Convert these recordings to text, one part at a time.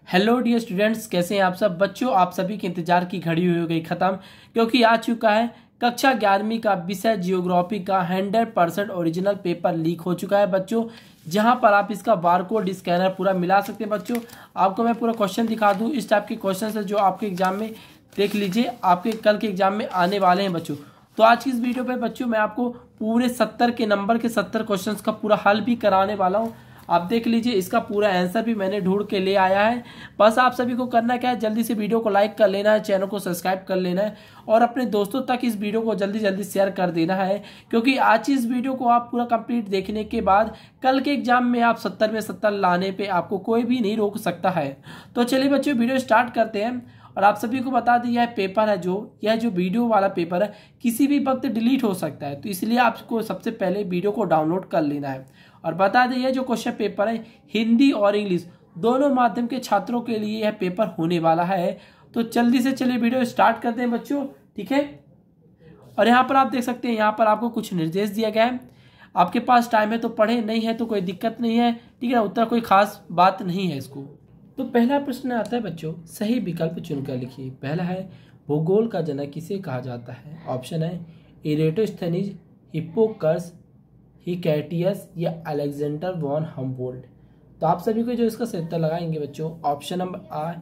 Hello dear students, कैसे हैं आप सब बच्चों। आप सभी के इंतजार की घड़ी हो गई ख़त्म, क्योंकि आ चुका है कक्षा 11वीं का विषय जियोग्राफी का 100% ओरिजिनल पेपर लीक हो चुका है बच्चों। जहां पर आप इसका बारकोड स्कैनर पूरा मिला सकते हैं बच्चों। आपको मैं पूरा क्वेश्चन दिखा दूं, इस टाइप के क्वेश्चन है जो आपके एग्जाम में देख लीजिए, आपके कल के एग्जाम में आने वाले हैं बच्चों। तो आज की इस वीडियो पे बच्चों मैं आपको पूरे 70 के नंबर के 70 क्वेश्चंस का पूरा हल भी कराने वाला हूँ। आप देख लीजिए, इसका पूरा आंसर भी मैंने ढूंढ के ले आया है। बस आप सभी को करना क्या है, जल्दी से वीडियो को लाइक कर लेना है, चैनल को सब्सक्राइब कर लेना है और अपने दोस्तों तक इस वीडियो को जल्दी जल्दी शेयर कर देना है, क्योंकि आज इस वीडियो को आप पूरा कंप्लीट देखने के बाद कल के एग्जाम में आप 70 में 70 लाने पे आपको कोई भी नहीं रोक सकता है। तो चलिए बच्चों, वीडियो स्टार्ट करते हैं। और आप सभी को बता दें, यह पेपर है यह जो वीडियो वाला पेपर है किसी भी वक्त डिलीट हो सकता है, तो इसलिए आपको सबसे पहले वीडियो को डाउनलोड कर लेना है। और बता दें, यह जो क्वेश्चन पेपर है हिंदी और इंग्लिश दोनों माध्यम के छात्रों के लिए यह पेपर होने वाला है। तो जल्दी से चलिए वीडियो स्टार्ट करते हैं बच्चों, ठीक है। और यहाँ पर आप देख सकते हैं, यहाँ पर आपको कुछ निर्देश दिया गया है। आपके पास टाइम है तो पढ़े, नहीं है तो कोई दिक्कत नहीं है, ठीक है ना। उत्तर कोई खास बात नहीं है इसको। तो पहला प्रश्न आता है बच्चों, सही विकल्प चुनकर लिखिए। पहला है, भूगोल का जनक किसे कहा जाता है। ऑप्शन है इरेटोस्थनीज, हिप्पोकर्स, हिकैटियस या अलेक्जेंडर वॉन हम्बोल्ट। तो आप सभी को जो इसका सही उत्तर लगाएंगे बच्चों, ऑप्शन नंबर आ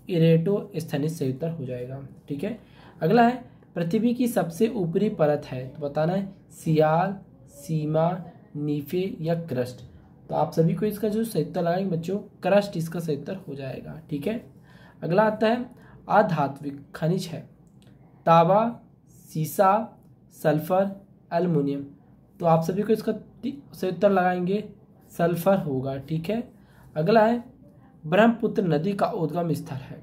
इरेटोस्थनीज सही उत्तर हो जाएगा, ठीक है। अगला है, पृथ्वी की सबसे ऊपरी परत है, तो बताना है सियाल, सीमा, नीफे या क्रस्ट। तो आप सभी को इसका जो सही उत्तर लगाएंगे बच्चों, क्रस्ट इसका सही उत्तर हो जाएगा, ठीक है। अगला आता है, अधात्विक खनिज है, तांबा, सीसा, सल्फर, एल्युमिनियम। तो आप सभी को इसका सही उत्तर लगाएंगे सल्फर होगा, ठीक है। अगला है, ब्रह्मपुत्र नदी का उद्गम स्थल है।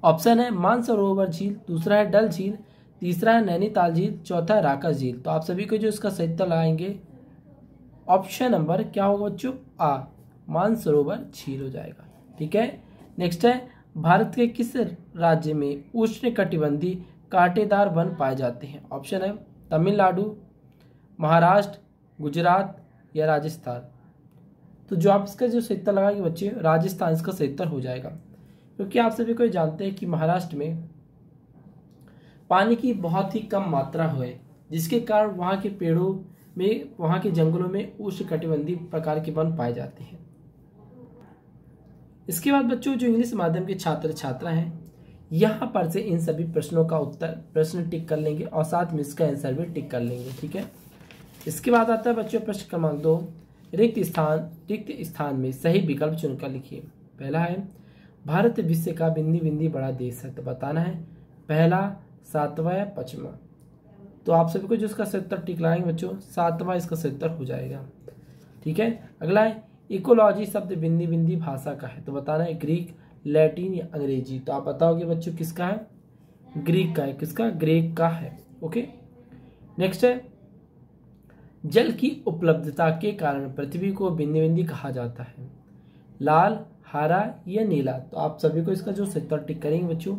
ऑप्शन है मानसरोवर झील, दूसरा है डल झील, तीसरा है नैनीताल झील, चौथा है राकस झील। तो आप सभी को जो इसका सही उत्तर लगाएंगे, ऑप्शन नंबर क्या होगा बच्चों, आ मानसरोवर झील हो जाएगा, ठीक है। नेक्स्ट है, भारत के किस राज्य में उष्णकटिबंधीय कांटेदार वन पाए जाते हैं। ऑप्शन है तमिलनाडु, महाराष्ट्र, गुजरात या राजस्थान। तो जो आप इसका जो सही उत्तर लगाएंगे बच्चे, राजस्थान इसका सही उत्तर हो जाएगा, क्योंकि आप सभी को जानते हैं कि महाराष्ट्र में पानी की बहुत ही कम मात्रा है, जिसके कारण वहाँ के पेड़ों में, वहाँ के जंगलों में उष्णकटिबंधीय प्रकार के वन पाए जाते हैं। इसके बाद बच्चों, जो इंग्लिश माध्यम के छात्र छात्रा हैं, यहाँ पर से इन सभी प्रश्नों का उत्तर प्रश्न टिक कर लेंगे और साथ में इसका आंसर भी टिक कर लेंगे, ठीक है। इसके बाद आता है बच्चों प्रश्न क्रमांक 2, रिक्त स्थान में सही विकल्प चुनकर लिखिए। पहला है, भारत विश्व का बिंदी बिंदी बड़ा देश है। तो बताना है पहला, सातवां या पांचवा। तो आप सभी को जो इसका सही उत्तर टिक लगाएंगे बच्चों, सातवां इसका सही उत्तर हो जाएगा, ठीक है। अगला है, इकोलॉजी शब्द बिंदी बिंदी भाषा का है। तो बताना है ग्रीक, लैटिन या अंग्रेजी। तो आप बताओगे बच्चों किसका है, ग्रीक का है। किसका, ग्रीक का है, ओके। नेक्स्ट है, जल की उपलब्धता के कारण पृथ्वी को बिंदी बिंदी कहा जाता है, लाल, हरा या नीला। तो आप सभी को इसका जो सही उत्तर टिक करेंगे बच्चों,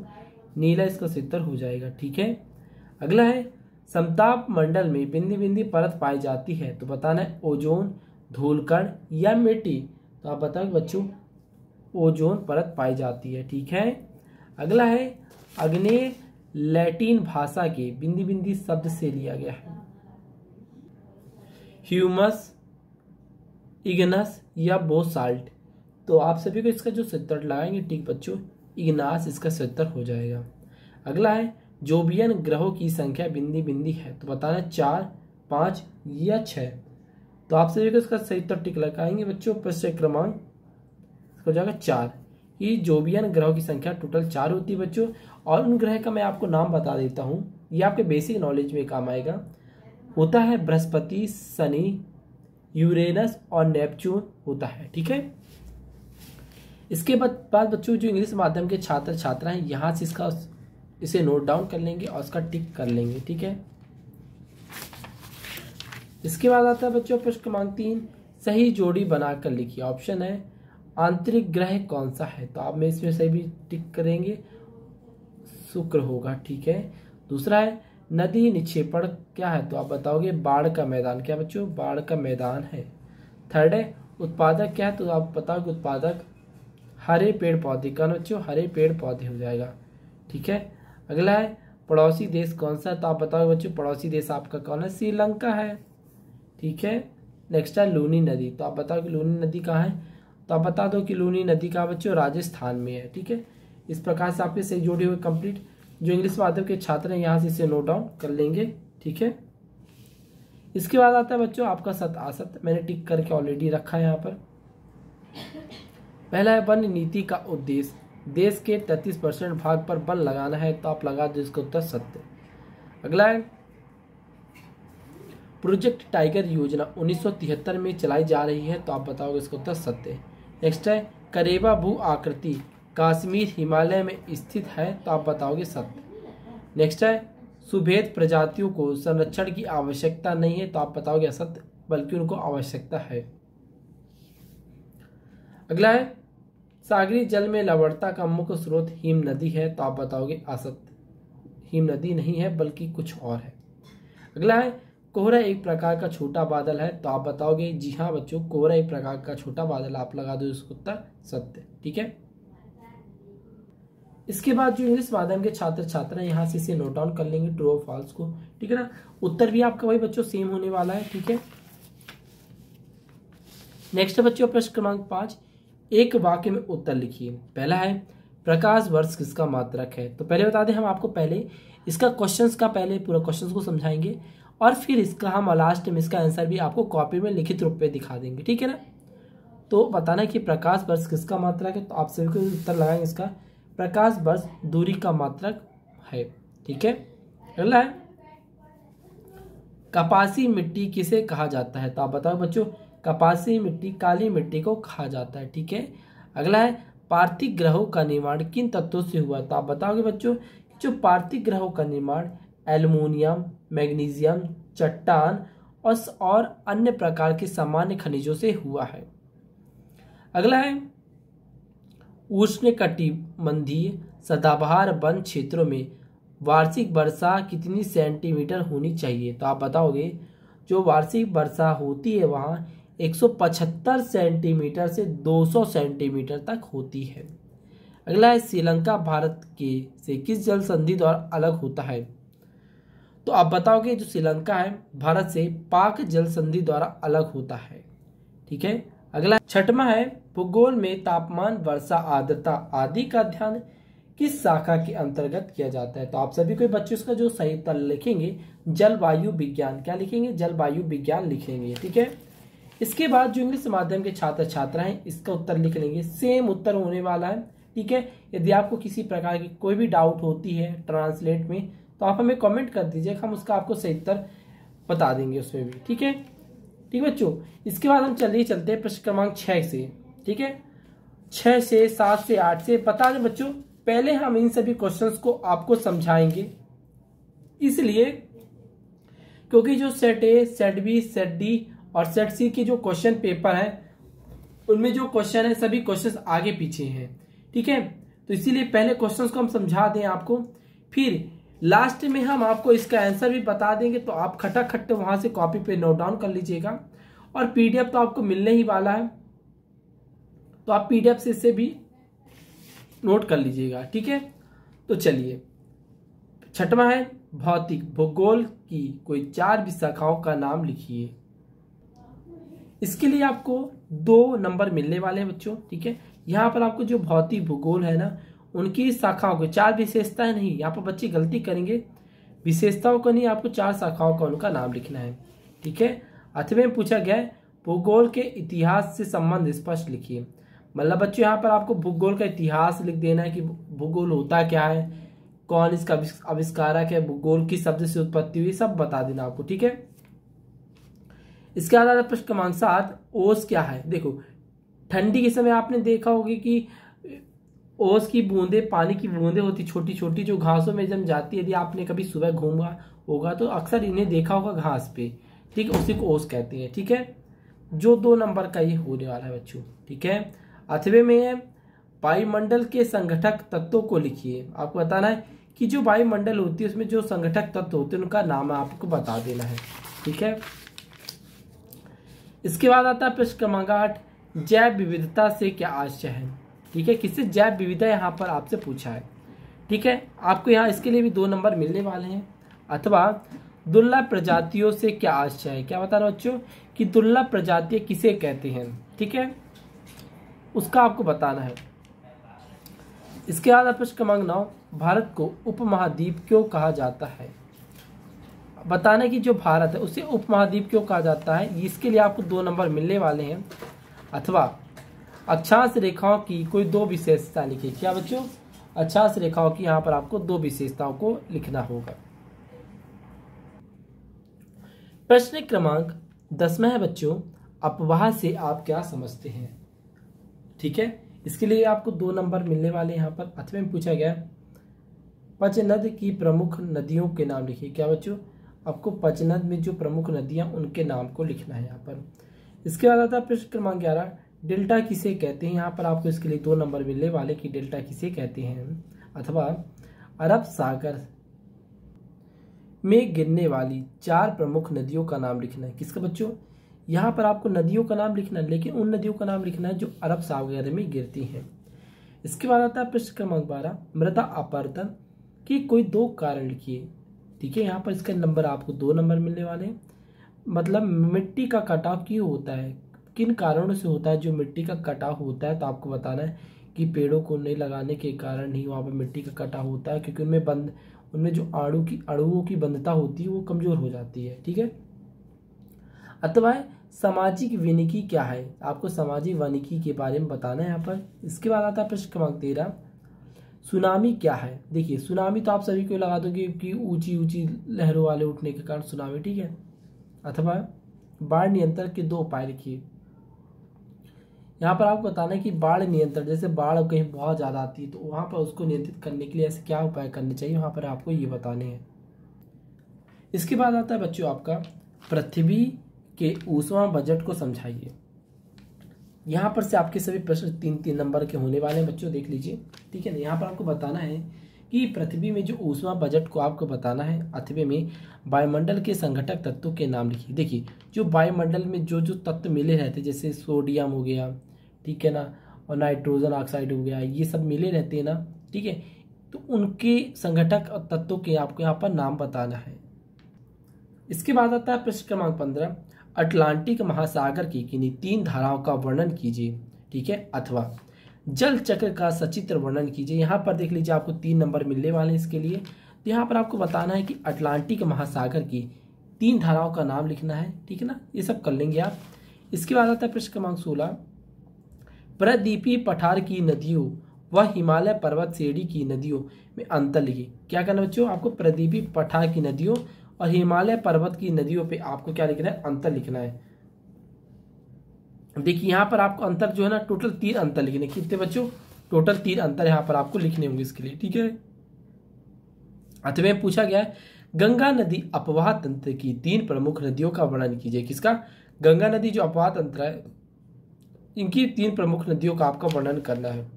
नीला इसका सही उत्तर हो जाएगा, ठीक है। अगला है, समताप मंडल में बिंदी बिंदी परत पाई जाती है। तो बताना है ओजोन, धूलकण या मिट्टी। तो आप बताओगे बच्चों, ओजोन परत पाई जाती है, ठीक है। अगला है, अग्नेय लैटिन भाषा के बिंदी बिंदी शब्द से लिया गया है, ह्यूमस, इग्नस या बोसाल्ट। तो आप सभी को इसका जो सही उत्तर लगाएंगे टिक बच्चों, इग्नास इसका सही उत्तर हो जाएगा। अगला है, जोबियन ग्रहों की संख्या बिंदी बिंदी है। तो बताना 4, 5 या 6। तो आप सभी को इसका सही उत्तर टिक लगाएंगे बच्चों, प्रश्न क्रमांक हो जाएगा 4। ये जोबियन ग्रहों की संख्या टोटल 4 होती है बच्चों। और उन ग्रह का मैं आपको नाम बता देता हूँ, ये आपके बेसिक नॉलेज में काम आएगा। होता है बृहस्पति, शनि, यूरेनस और नेपच्यून होता है, ठीक है। इसके बाद बच्चों, जो इंग्लिश माध्यम के छात्र छात्रा हैं, यहाँ से इसे नोट डाउन कर लेंगे और उसका टिक कर लेंगे, ठीक है। इसके बाद आता है बच्चों प्रश्न क्रमांक 3, सही जोड़ी बनाकर लिखिए। ऑप्शन है आंतरिक ग्रह कौन सा है। तो आप में इसमें सही भी टिक करेंगे, शुक्र होगा, ठीक है। दूसरा है, नदी निक्षेपण क्या है। तो आप बताओगे बाढ़ का मैदान। क्या बच्चों, बाढ़ का मैदान है। थर्ड है, उत्पादक क्या है। तो आप बताओगे उत्पादक हरे पेड़ पौधे, कौन बच्चों, हरे पेड़ पौधे हो जाएगा। ठीक है, अगला है पड़ोसी देश कौन सा है, तो आप बताओ बच्चों पड़ोसी देश आपका कौन है, श्रीलंका है। ठीक है, नेक्स्ट है लूनी नदी, तो आप बताओ कि लूनी नदी कहाँ है, तो आप बता दो कि लूनी नदी का बच्चों राजस्थान में है। ठीक है, इस प्रकार से आपके सही जोड़े हुए कंप्लीट। जो इंग्लिश माध्यम के छात्र हैं यहाँ से इसे नोट डाउन कर लेंगे। ठीक है, इसके बाद आता है बच्चों आपका सत असत, मैंने टिक करके ऑलरेडी रखा है यहाँ पर। पहला है वन नीति का उद्देश्य, देश के 33% भाग पर वन लगाना है, तो आप लगा दो इसका उत्तर सत्य। अगला है प्रोजेक्ट टाइगर योजना 1973 में चलाई जा रही है, तो आप बताओगे इसका उत्तर सत्य। नेक्स्ट है करेवा भू आकृति कश्मीर हिमालय में स्थित है, तो आप बताओगे सत्य। नेक्स्ट है सुभेद प्रजातियों को संरक्षण की आवश्यकता नहीं है, तो आप बताओगे असत्य, बल्कि उनको आवश्यकता है। अगला है सागरी जल में लवणता का मुख्य स्रोत हिम नदी है, तो आप बताओगे असत्य, हिम नदी नहीं है बल्कि कुछ और है। अगला है कोहरा एक प्रकार का छोटा बादल है, तो आप बताओगे जी हाँ बच्चों कोहरा एक प्रकार का छोटा बादल, आप लगा दो इसको उत्तर सत्य। ठीक है, इसके बाद जो इंग्लिश माध्यम के छात्र छात्रा यहाँ से इसे नोट डाउन कर लेंगे ट्रू और फॉल्स को। ठीक है ना, उत्तर भी आपका वही बच्चों सेम होने वाला है। ठीक है, नेक्स्ट बच्चों प्रश्न क्रमांक 5, एक वाक्य में उत्तर लिखिए। पहला है प्रकाश वर्ष किसका मात्रक है, तो पहले बता दें हम आपको पहले इसका क्वेश्चंस का पहले पूरा क्वेश्चंस को समझाएंगे और फिर इसका हम लास्ट में इसका आंसर भी आपको कॉपी में लिखित रूप में दिखा देंगे। ठीक है ना, तो बताना कि प्रकाश वर्ष किसका मात्रक है, तो आप सभी को उत्तर लगाएंगे इसका प्रकाश वर्ष दूरी का मात्रक है। ठीक है, अगला है कपासी मिट्टी किसे कहा जाता है, तो आप बताओ बच्चों कपासी मिट्टी काली मिट्टी को कहा जाता है। ठीक है, अगला है पार्थिव ग्रहों का निर्माण किन तत्वों से हुआ, तो आप बताओगे बच्चों जो पार्थिव ग्रहों का निर्माण एल्युमिनियम, मैग्नीशियम, चट्टान और अन्य प्रकार के सामान्य खनिजों से हुआ है। अगला है उष्णकटिबंधीय सदाबहार वन क्षेत्रों में वार्षिक वर्षा कितनी सेंटीमीटर होनी चाहिए, तो आप बताओगे जो वार्षिक वर्षा होती है वहाँ 175 सेंटीमीटर से 200 सेंटीमीटर तक होती है। अगला है श्रीलंका भारत के से किस जल संधि द्वारा अलग होता है, तो आप बताओगे जो श्रीलंका है भारत से पाक जल संधि द्वारा अलग होता है। ठीक है, अगला छठवां है भूगोल में तापमान, वर्षा, आर्द्रता आदि का अध्ययन किस शाखा के अंतर्गत किया जाता है, तो आप सभी को बच्चों इसका जो सही उत्तर लिखेंगे जलवायु विज्ञान, क्या लिखेंगे जलवायु विज्ञान लिखेंगे। ठीक है, इसके बाद जो इंग्लिश माध्यम के छात्र छात्रा हैं इसका उत्तर लिख लेंगे, सेम उत्तर होने वाला है। ठीक है, यदि आपको किसी प्रकार की कोई भी डाउट होती है ट्रांसलेट में तो आप हमें कमेंट कर दीजिए, हम उसका आपको सही उत्तर बता देंगे उसमें भी। ठीक है, ठीक बच्चों, इसके बाद हम चलते हैं प्रश्न क्रमांक 6 से। ठीक है, 6 से 7 से 8 से बता दें बच्चों, पहले हम इन सभी क्वेश्चंस को आपको समझाएंगे, इसलिए क्योंकि जो set A, set B, set D और सेट सी के जो क्वेश्चन पेपर है उनमें जो क्वेश्चन है सभी क्वेश्चंस आगे पीछे हैं। ठीक है, तो इसीलिए पहले क्वेश्चंस को हम समझा दें आपको, फिर लास्ट में हम आपको इसका आंसर भी बता देंगे, तो आप खटाखट वहां से कॉपी पे नोट डाउन कर लीजिएगा और पीडीएफ तो आपको मिलने ही वाला है, तो आप पीडीएफ से इसे भी नोट कर लीजिएगा। ठीक है, तो चलिए छठवां है भौतिक भूगोल की कोई 4 विशाखाओं का नाम लिखिए। इसके लिए आपको 2 नंबर मिलने वाले हैं बच्चों। ठीक है, यहाँ पर आपको जो भौतिक भूगोल है ना उनकी शाखाओं को 4 विशेषताएं नहीं, यहाँ पर बच्चे गलती करेंगे, विशेषताओं को नहीं आपको 4 शाखाओं का उनका नाम लिखना है। ठीक है, 8वें में पूछा गया है भूगोल के इतिहास से संबंध स्पष्ट लिखिए, मतलब बच्चों यहाँ पर आपको भूगोल का इतिहास लिख देना है कि भूगोल होता क्या है, कौन इसका आविष्कारक है, भूगोल किस शब्द से उत्पत्ति हुई, सब बता देना आपको। ठीक है, इसके बाद प्रश्न क्रमांक 7 ओस क्या है। देखो ठंडी के समय आपने देखा होगा कि ओस की बूंदे, पानी की बूंदे होती छोटी छोटी जो घासों में जम जाती है, यदि आपने कभी सुबह घूमा होगा तो अक्सर इन्हें देखा होगा घास पे। ठीक है, उसी को ओस कहते हैं। ठीक है, जो 2 नंबर का ये होने वाला है बच्चों। ठीक है, 8वें में है वायुमंडल के संगठक तत्वों को लिखिए। आपको बताना है कि जो वायुमंडल होती है उसमें जो संगठक तत्व होते हैं उनका नाम आपको बता देना है। ठीक है, इसके बाद आता है प्रश्न क्रमांक 8 जैव विविधता से क्या आशय है। ठीक है, किससे? जैव विविधता यहाँ पर आपसे पूछा है। ठीक है, आपको यहाँ इसके लिए भी 2 नंबर मिलने वाले हैं। अथवा दुर्लभ प्रजातियों से क्या आशय है? क्या बता रहा बच्चों कि दुर्लभ प्रजातियां किसे कहते हैं? ठीक है, उसका आपको बताना है। इसके बाद प्रश्न क्रमांक 9, भारत को उपमहाद्वीप क्यों कहा जाता है? बताना कि जो भारत है उसे उपमहाद्वीप क्यों कहा जाता है, इसके लिए आपको 2 नंबर मिलने वाले हैं। अथवा अक्षांश रेखाओं की कोई 2 विशेषता लिखिए। क्या बच्चों? अक्षांश रेखाओं की यहाँ पर आपको 2 विशेषताओं को लिखना होगा। प्रश्न क्रमांक 10 में है बच्चों, अपवाह से आप क्या समझते हैं? ठीक है, इसके लिए आपको 2 नंबर मिलने वाले यहाँ पर। अथवा में पूछा गया पंचनद की प्रमुख नदियों के नाम लिखिए। क्या बच्चों? आपको पंचनद में जो प्रमुख नदियां उनके नाम को लिखना है यहाँ पर। इसके बाद आता है प्रश्न क्रमांक 11, डेल्टा किसे कहते हैं? यहाँ पर आपको इसके लिए 2 नंबर मिलने वाले कि डेल्टा किसे कहते हैं। अथवा अरब सागर में गिरने वाली 4 प्रमुख नदियों का नाम लिखना है। किसका बच्चों? यहाँ पर आपको नदियों का नाम लिखना है, लेकिन उन नदियों का नाम लिखना है जो अरब सागर में गिरती हैं। इसके बाद आता है प्रश्न क्रमांक 12, मृदा अपरदन के कोई 2 कारण लिखिए। ठीक है, यहाँ पर इसका नंबर आपको 2 नंबर मिलने वाले हैं। मतलब मिट्टी का कटाव क्यों होता है, किन कारणों से होता है जो मिट्टी का कटाव होता है, तो आपको बताना है कि पेड़ों को नहीं लगाने के कारण ही वहाँ पर मिट्टी का कटाव होता है, क्योंकि उनमें जो अणुओं की बंधता होती है वो कमजोर हो जाती है। ठीक है, अथवा सामाजिक वानिकी क्या है? आपको सामाजिक वानिकी के बारे में बताना है यहाँ पर। इसके बाद आता है प्रश्न क्रमांक 13, सुनामी क्या है? देखिए, सुनामी तो आप सभी को लगा दोगे कि ऊंची ऊंची लहरों वाले उठने के कारण सुनामी। ठीक है, अथवा बाढ़ नियंत्रण के 2 उपाय लिखिए। यहाँ पर आपको बताना है कि बाढ़ नियंत्रण, जैसे बाढ़ कहीं बहुत ज्यादा आती है तो वहां पर उसको नियंत्रित करने के लिए ऐसे क्या उपाय करने चाहिए, वहां पर आपको ये बताने हैं। इसके बाद आता है बच्चों आपका पृथ्वी के ऊष्मा बजट को समझाइए। यहाँ पर से आपके सभी प्रश्न 3-3 नंबर के होने वाले हैं बच्चों, देख लीजिए। ठीक है ना, यहाँ पर आपको बताना है कि पृथ्वी में जो ऊष्मा बजट को आपको बताना है। अथवा में वायुमंडल के संघटक तत्वों के नाम लिखिए। देखिए, जो वायुमंडल में जो जो तत्व मिले रहते हैं, जैसे सोडियम हो गया, ठीक है ना, और नाइट्रोजन ऑक्साइड हो गया, ये सब मिले रहते हैं ना। ठीक है, तो उनके संघटक तत्वों के आपको यहाँ पर नाम बताना है। इसके बाद आता है प्रश्न क्रमांक 15, अटलांटिक महासागर की किन्हीं 3 धाराओं का वर्णन कीजिए। ठीक है, अथवा जल चक्र का सचित्र वर्णन कीजिए। यहाँ पर देख लीजिए, आपको 3 नंबर मिलने वाले हैं इसके लिए। तो यहाँ पर आपको बताना है कि अटलांटिक महासागर की 3 धाराओं का नाम लिखना है। ठीक है ना, ये सब कर लेंगे आप। इसके बाद आता है प्रश्न क्रमांक 16, प्रदीपी पठार की नदियों व हिमालय पर्वत श्रेणी की नदियों में अंतर लिखिए। क्या करना बच्चों? आपको प्रदीपी पठार की नदियों और हिमालय पर्वत की नदियों पे आपको क्या लिखना है? अंतर लिखना है। देखिए, यहाँ पर आपको अंतर जो है ना, टोटल 3 अंतर लिखने। कितने बच्चों? टोटल 3 अंतर यहाँ पर आपको लिखने होंगे इसके लिए। ठीक है, अथवा पूछा गया है गंगा नदी अपवाह तंत्र की 3 प्रमुख नदियों का वर्णन कीजिए। किसका? गंगा नदी जो अपवाह तंत्र है, इनकी 3 प्रमुख नदियों का आपका वर्णन करना है।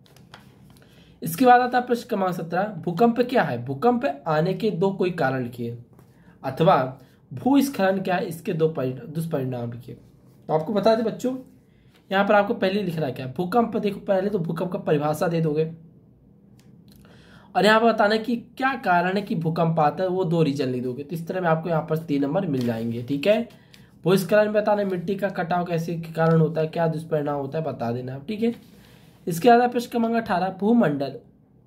इसके बाद आता है प्रश्न क्रमांक 17, भूकंप क्या है? भूकंप आने के 2 कोई कारण लिखिए। अथवा भूस्खलन क्या है? इसके 2 दुष्परिणाम लिखिए। तो आपको बता दें बच्चों, यहाँ पर आपको पहले लिखना क्या है? भूकंप। देखो, पहले तो भूकंप का परिभाषा दे दोगे और यहाँ पर बताना है कि क्या कारण है कि भूकंप आता है, वो 2 रीजन लिख दोगे। तो इस तरह में आपको यहाँ पर 3 नंबर मिल जाएंगे। ठीक है, भूस्खलन में बताना है मिट्टी का कटाव कैसे के कारण होता है, क्या दुष्परिणाम होता है, बता देना। ठीक है, इसके बाद प्रश्न क्रमांक 18, भूमंडल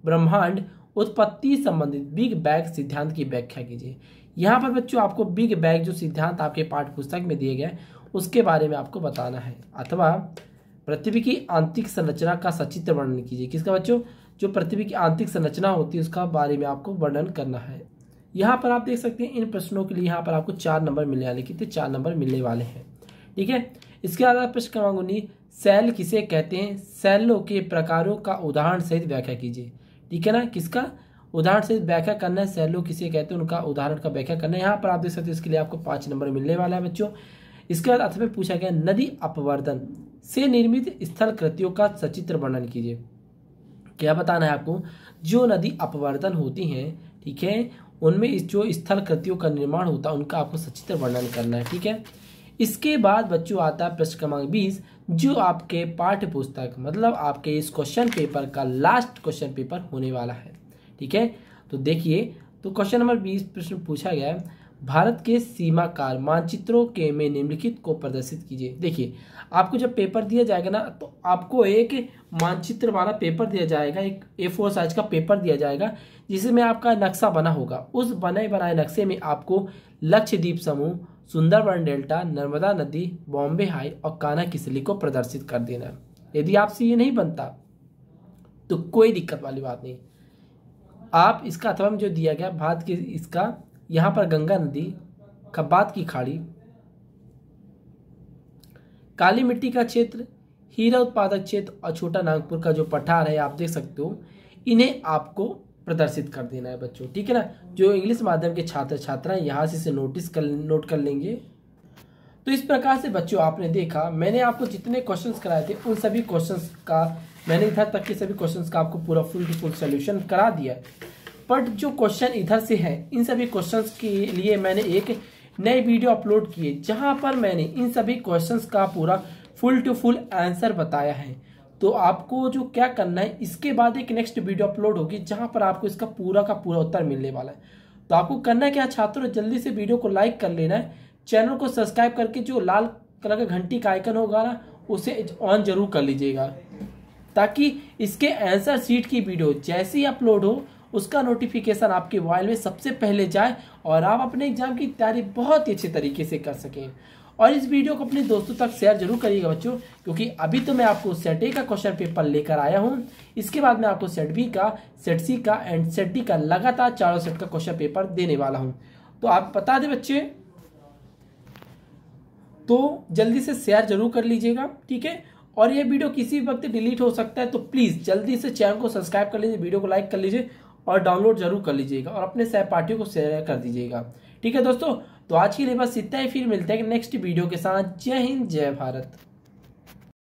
ब्रह्मांड उत्पत्ति संबंधित बिग बैंग सिद्धांत की व्याख्या कीजिए। यहाँ पर बच्चों आपको बिग बैंग जो सिद्धांत आपके पाठ्य पुस्तक में दिए गए उसके बारे में आपको बताना है। अथवा पृथ्वी की आंतरिक संरचना का सचित्र वर्णन कीजिए। किसका बच्चों? जो पृथ्वी की आंतरिक संरचना होती है उसका बारे में आपको वर्णन करना है। यहाँ पर आप देख सकते हैं इन प्रश्नों के लिए यहाँ पर आपको 4 नंबर मिलने वाले। कितने? 4 नंबर मिलने वाले हैं। ठीक है, इसके बाद प्रश्न क्रमांक 19, सेल किसे कहते हैं? सेलों के प्रकारों का उदाहरण सहित व्याख्या कीजिए। ठीक है ना, किसका उदाहरण सहित व्याख्या करना है? सेलों किसे कहते हैं, उनका उदाहरण का व्याख्या करना है। यहाँ पर आप देख सकते हैं इसके लिए आपको 5 नंबर मिलने वाला है बच्चों। इसके बाद अथवा पूछा गया नदी अपवर्तन से निर्मित स्थल कृतियों का सचित्र वर्णन कीजिए। क्या बताना है आपको? जो नदी अपवर्तन होती हैं, ठीक है, उनमें जो स्थल कृतियों का निर्माण होता है उनका आपको सचित्र वर्णन करना है। ठीक है, इसके बाद बच्चों आता है प्रश्न क्रमांक 20, जो आपके पाठ्य पुस्तक मतलब आपके इस क्वेश्चन पेपर का लास्ट क्वेश्चन पेपर होने वाला है। ठीक है, तो देखिए, तो क्वेश्चन नंबर 20 प्रश्न पूछा गया है, भारत के सीमाकार मानचित्रों के में निम्नलिखित को प्रदर्शित कीजिए। देखिए, आपको जब पेपर दिया जाएगा ना, तो आपको एक मानचित्र वाला पेपर दिया जाएगा, एक A4 साइज का पेपर दिया जाएगा, जिसमें आपका नक्शा बना होगा। उस बने बनाए नक्शे में आपको लक्षद्वीप समूह, सुंदरबन डेल्टा, नर्मदा नदी, बॉम्बे हाई और कान्हा किसली को प्रदर्शित कर देना है। यदि आपसे ये नहीं बनता तो कोई दिक्कत वाली बात नहीं, आप इसका अथवा में जो दिया गया भारत के इसका, यहाँ पर गंगा नदी, खब्बात की खाड़ी, काली मिट्टी का क्षेत्र, हीरा उत्पादक क्षेत्र और छोटा नागपुर का जो पठार है आप देख सकते हो, इन्हें आपको प्रदर्शित कर देना है बच्चों। ठीक है ना, जो इंग्लिश माध्यम के छात्र छात्राएं यहाँ से इसे नोट कर लेंगे। तो इस प्रकार से बच्चों आपने देखा, मैंने आपको जितने क्वेश्चंस कराए थे उन सभी क्वेश्चंस का मैंने इधर तक के सभी क्वेश्चंस का आपको पूरा फुल टू फुल सोल्यूशन करा दिया। बट जो क्वेश्चन इधर से है, इन सभी क्वेश्चंस के लिए मैंने एक नई वीडियो अपलोड की है, जहां पर मैंने इन सभी क्वेश्चंस का पूरा फुल टू फुल आंसर बताया है। तो आपको जो क्या करना है, इसके बाद एक नेक्स्ट वीडियो अपलोड होगी जहां पर आपको इसका पूरा का पूरा उत्तर मिलने वाला है। तो आपको करना है क्या छात्रों, जल्दी से वीडियो को लाइक कर लेना है, चैनल को सब्सक्राइब करके जो लाल कलर का घंटी का आइकन होगा ना, उसे ऑन जरूर कर लीजिएगा, ताकि इसके आंसर शीट की वीडियो जैसे ही अपलोड हो उसका नोटिफिकेशन आपके मोबाइल में सबसे पहले जाए और आप अपने एग्जाम की तैयारी बहुत ही अच्छे तरीके से कर सकें। और इस वीडियो को अपने दोस्तों तक शेयर जरूर करिएगा बच्चों, क्योंकि अभी तो मैं आपको सेट ए का क्वेश्चन पेपर लेकर आया हूं, इसके बाद मैं आपको सेट बी का, सेट सी का एंड सेट डी का लगातार चारों सेट का क्वेश्चन पेपर देने वाला हूं। तो आप बता दें बच्चे, तो जल्दी से शेयर जरूर कर लीजिएगा। ठीक है, और ये वीडियो किसी भी वक्त डिलीट हो सकता है, तो प्लीज जल्दी से चैनल को सब्सक्राइब कर लीजिए, वीडियो को लाइक कर लीजिए और डाउनलोड जरूर कर लीजिएगा और अपने सहपाठियों को शेयर कर दीजिएगा। ठीक है दोस्तों, तो आज के लिए बस इतना ही, फिर मिलते हैं नेक्स्ट वीडियो के साथ। जय हिंद, जय भारत।